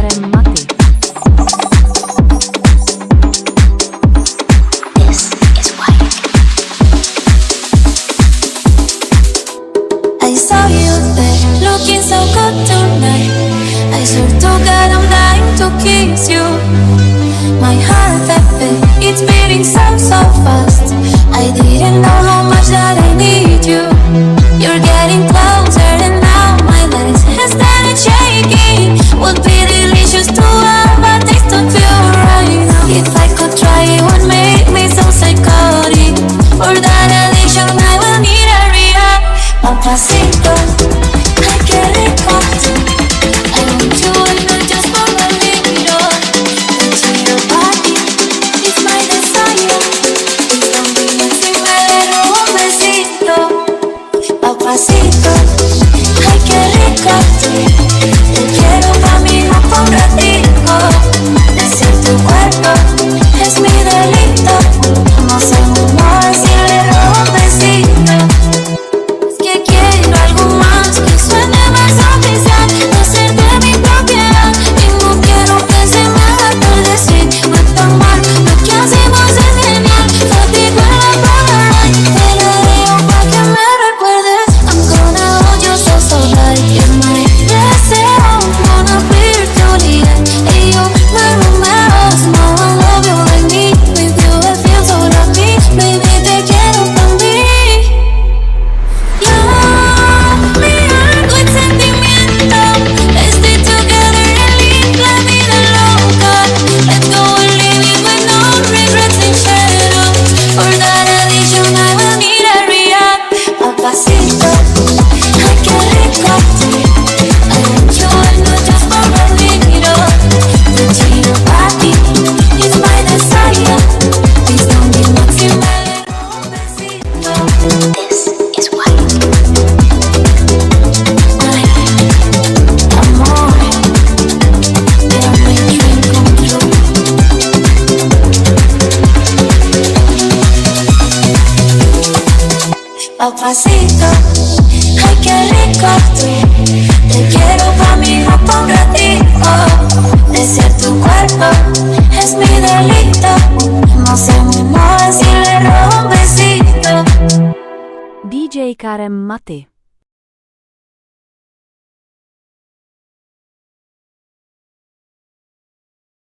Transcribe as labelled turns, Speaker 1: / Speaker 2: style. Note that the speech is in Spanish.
Speaker 1: Carem Maty.
Speaker 2: I saw you there, looking so good tonight. I swear to God I'm dying to kiss you. My heart that beat, it's beating so fast. I didn't know how much that I need you. You're getting closer and now my legs have started shaking. Would be delicious to have a taste of you right now. If I could try, it would make me so psychotic. For that addiction I will need a rehab. Papasito, ay que rico. I want you and not just for a little. Into your body, it's my desire. Please don't be missing my little un besito. Papasito, ay que rico. Te quiero pa' mí no por un ratito. Decir tu cuerpo es mi delito. No sé cómo decirle un besito. Papasito, ay qué rico tú. Te quiero pa' mí no por un ratito. Desear tu cuerpo es mi delito. No sé cómo decirle un besito.
Speaker 1: DJ Carem Maty.